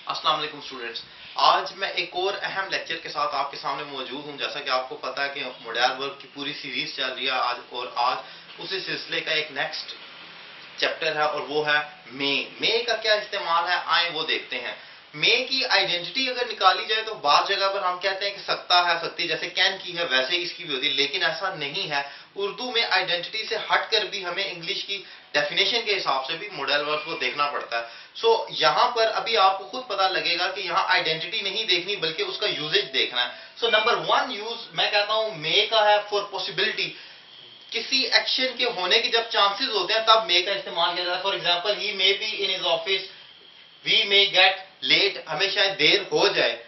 अस्सलाम वालेकुम स्टूडेंट्स। आज मैं एक और अहम लेक्चर के साथ आपके सामने मौजूद हूं। जैसा कि आपको पता है कि मोडाल वर्क की पूरी सीरीज चल रही है आज उसी सिलसिले का एक नेक्स्ट चैप्टर है और वो है मे का क्या इस्तेमाल है, आए वो देखते हैं। मे की आइडेंटिटी अगर निकाली जाए तो बात जगह पर हम कहते हैं कि सकता है, सकती जैसे कैन की है वैसे ही इसकी भी होती है, लेकिन ऐसा नहीं है। उर्दू में आइडेंटिटी से हटकर भी हमें इंग्लिश की डेफिनेशन के हिसाब से भी मॉडल वर्ब को देखना पड़ता है। सो यहां पर अभी आपको खुद पता लगेगा कि यहां आइडेंटिटी नहीं देखनी बल्कि उसका यूजेज देखना है। सो नंबर वन यूज मैं कहता हूं मे का है फॉर पॉसिबिलिटी। किसी एक्शन के होने के जब चांसेस होते हैं तब मे का इस्तेमाल किया जाता है। For example he may be in his office, we may get late, हमें शायद देर हो जाए।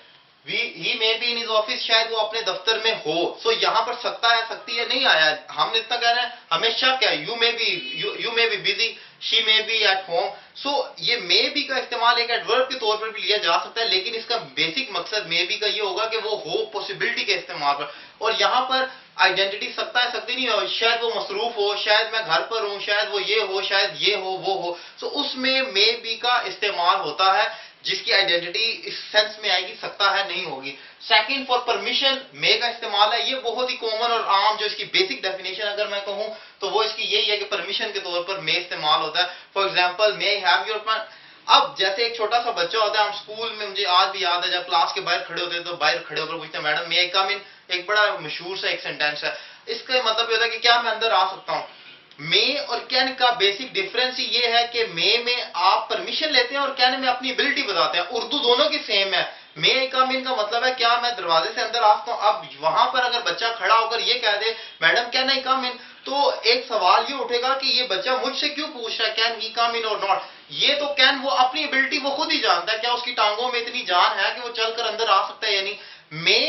He may be in his office, शायद वो अपने दफ्तर में हो। सो यहां पर सकता है, सकती है नहीं आया, हम इतना कह रहे हैं हमें शक है। You may be busy, she may be at home. So ये मे बी का इस्तेमाल एक एडवर्ब के तौर पर भी लिया जा सकता है, लेकिन इसका बेसिक मकसद मे बी का ये होगा कि वो हो पॉसिबिलिटी के इस्तेमाल पर। और यहां पर आइडेंटिटी सकता है, सकती नहीं हो, शायद वो मसरूफ हो, शायद मैं घर पर हूं, शायद वो ये हो, शायद ये हो, वो हो। सो उसमें मे बी का इस्तेमाल होता है, जिसकी आइडेंटिटी इस सेंस में आएगी, सकता है नहीं होगी। सेकंड फॉर परमिशन मे का इस्तेमाल है, ये बहुत ही कॉमन और आम जो इसकी बेसिक डेफिनेशन अगर मैं कहूं तो वो इसकी यही है कि परमिशन के तौर पर मे इस्तेमाल होता है। For example may I have your pen. अब जैसे एक छोटा सा बच्चा होता है, हम स्कूल में, मुझे आज भी याद है जब क्लास के बाहर खड़े होते हैं तो बाहर खड़े होकर पूछते हैं मैडम मे आई कम इन। एक बड़ा मशहूर सा एक सेंटेंस है। इसका मतलब ये होता है कि क्या मैं अंदर आ सकता हूं। मे और कैन का बेसिक डिफरेंस ये है कि मे में आप परमिशन लेते हैं और कैन में अपनी एबिलिटी बताते हैं। उर्दू दोनों की सेम है। मे कम इन का मतलब है क्या मैं दरवाजे से अंदर आ सकता हूं। अब वहां पर अगर बच्चा खड़ा होकर ये कह दे मैडम कैन आई कम इन, तो एक सवाल ये उठेगा कि ये बच्चा मुझसे क्यों पूछ रहा है कैन ही कम इन और नॉट। ये तो कैन वो अपनी एबिलिटी वो खुद ही जानता है, क्या उसकी टांगों में इतनी जान है कि वो चलकर अंदर आ सकता है या नहीं। मे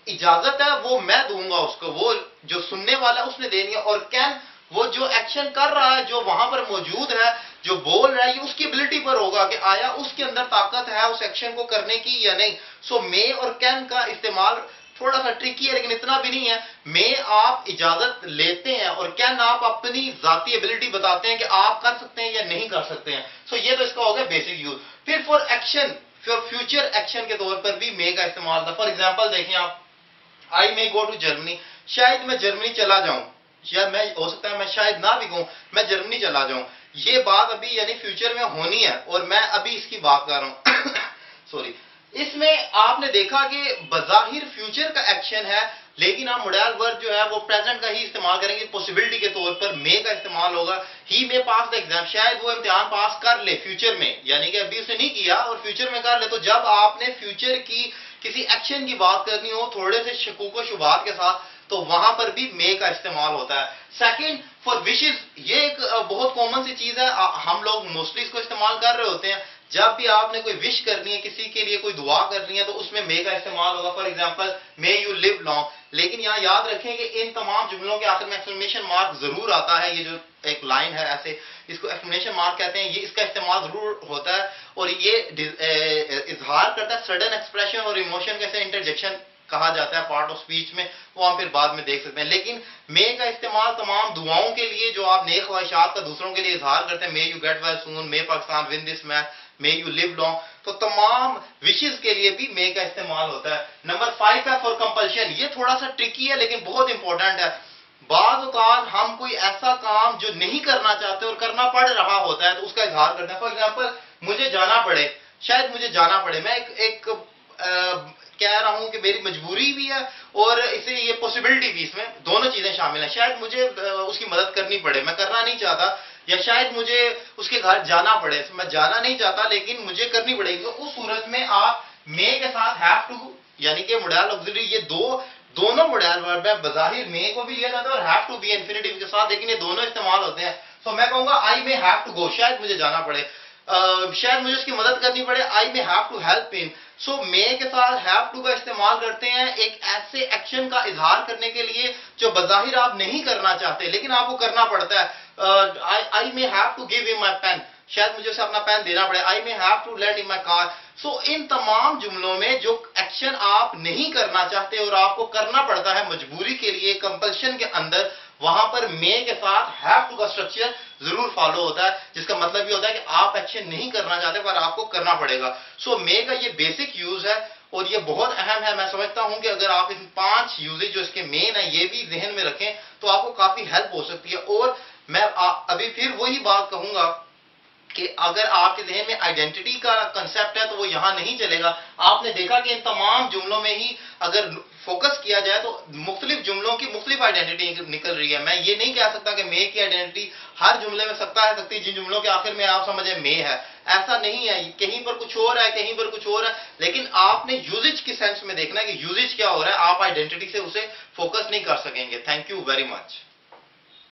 इजाजत है वो मैं दूंगा उसको, वो जो सुनने वाला है उसने देनी है। और कैन वो जो एक्शन कर रहा है, जो वहां पर मौजूद है, जो बोल रहा है, ये उसकी एबिलिटी पर होगा कि आया उसके अंदर ताकत है उस एक्शन को करने की या नहीं। सो मे और कैन का इस्तेमाल थोड़ा सा ट्रिकी है, लेकिन इतना भी नहीं है। मे आप इजाजत लेते हैं और कैन आप अपनी जाती एबिलिटी बताते हैं कि आप कर सकते हैं या नहीं कर सकते हैं। सो ये तो इसका हो गया बेसिक यूज। फिर for action, for future action के तौर पर भी मे का इस्तेमाल था। फॉर एग्जाम्पल देखें आप, आई मे गो टू जर्मनी, शायद मैं जर्मनी चला जाऊं, या मैं हो सकता है मैं शायद ना भी कहूं, मैं जर्मनी चला जाऊं। ये बात अभी यानी फ्यूचर में होनी है और मैं अभी इसकी बात कर रहा हूं सॉरी। इसमें आपने देखा कि बजाहिर फ्यूचर का एक्शन है, लेकिन हम मोडाल वर्ब जो है वो प्रेजेंट का ही इस्तेमाल करेंगे। पॉसिबिलिटी के तौर पर मे का इस्तेमाल होगा। ही मे पास द एग्जाम, शायद वो इम्तिहान पास कर ले फ्यूचर में, यानी कि अभी उसने नहीं किया और फ्यूचर में कर ले। तो जब आपने फ्यूचर की किसी एक्शन की बात करनी हो थोड़े से शकूक व शुबात के साथ, तो वहां पर भी मे का इस्तेमाल होता है। सेकंड फॉर विशेस, ये एक बहुत कॉमन सी चीज है, हम लोग मोस्टली इसको इस्तेमाल कर रहे होते हैं। जब भी आपने कोई विश करनी है, किसी के लिए कोई दुआ करनी है, तो उसमें मे का इस्तेमाल होगा। For example may you live long. लेकिन यहां याद रखें कि इन तमाम जुमलों के आखिर में एक्सक्लेमेशन मार्क जरूर आता है। ये जो एक लाइन है ऐसे, इसको एक्सक्लेमेशन मार्क कहते हैं, ये इसका इस्तेमाल जरूर होता है और ये इजहार करता है सडन एक्सप्रेशन और इमोशन का इंटरजेक्शन कहा जाता है पार्ट ऑफ स्पीच में, वो हम फिर बाद में देख सकते हैं। लेकिन मे का इस्तेमाल तमाम दुआओं के लिए, जो आप नेक ख्वाहिशात का दूसरों के लिए इजहार करते हैं, may you get well soon, may Pakistan win this match, may you live long, तो तमाम विशेस के लिए भी मे का इस्तेमाल होता है। नंबर 5 है फॉर कंपल्शन। ये थोड़ा सा ट्रिकी है लेकिन बहुत इंपॉर्टेंट है। बाज औकात हम कोई ऐसा काम जो नहीं करना चाहते और करना पड़ रहा होता है तो उसका इजहार करते हैं। फॉर एग्जाम्पल मुझे जाना पड़े, शायद मुझे जाना पड़े, मैं एक कह रहा हूं कि मेरी मजबूरी भी है और इसे ये पॉसिबिलिटी भी, इसमें दोनों चीजें शामिल हैं। शायद मुझे उसकी मदद करनी पड़े, मैं करना नहीं चाहता, या शायद मुझे उसके घर जाना पड़े, तो मैं जाना नहीं चाहता लेकिन मुझे करनी पड़ेगी। तो उस सूरत में आप मे के साथ हैव टू यानी कि मोडाल ऑक्सिलरी, ये दोनों मोडाल वर्ब है। बजाहिर मे को भी लिया जाता है और हैव टू भी इंफिनिटिव के साथ, लेकिन ये दोनों इस्तेमाल होते हैं। तो मैं कहूंगा आई मे हैव टू गो, शायद मुझे जाना पड़े, शायद मुझे उसकी मदद करनी पड़े, I may have to help him. So may के साथ हैव टू का इस्तेमाल करते हैं एक ऐसे एक्शन का इजहार करने के लिए जो बजाहिर आप नहीं करना चाहते लेकिन आपको करना पड़ता है। I may have to give him my pen, शायद मुझे उसे अपना पेन देना पड़े, I may have to lend in my car. So इन तमाम जुमलों में जो एक्शन आप नहीं करना चाहते और आपको करना पड़ता है मजबूरी के लिए, कंपल्शन के अंदर, वहां पर मे के साथ हैव टू का स्ट्रक्चर जरूर फॉलो होता है, जिसका मतलब ये होता है कि आप एक्शन नहीं करना चाहते पर आपको करना पड़ेगा। सो मे का ये बेसिक यूज है और ये बहुत अहम है। मैं समझता हूं कि अगर आप इन 5 यूजेज जो इसके मेन है ये भी जहन में रखें तो आपको काफी हेल्प हो सकती है। और मैं अभी फिर वही बात कहूंगा कि अगर आपके जहन में आइडेंटिटी का कंसेप्ट है तो वो यहां नहीं चलेगा। आपने देखा कि इन तमाम जुमलों में ही अगर फोकस किया जाए तो मुख्तलिफ जुमलों की मुख्तलिफ आइडेंटिटी निकल रही है। मैं ये नहीं कह सकता कि मे की आइडेंटिटी हर जुमले में सकता है सकती जिन जुमलों के आखिर में आप समझे मे है, ऐसा नहीं है। कहीं पर कुछ और है, कहीं पर कुछ और है, लेकिन आपने यूजेज के सेंस में देखना है कि यूजेज क्या हो रहा है। आप आइडेंटिटी से उसे फोकस नहीं कर सकेंगे। Thank you very much.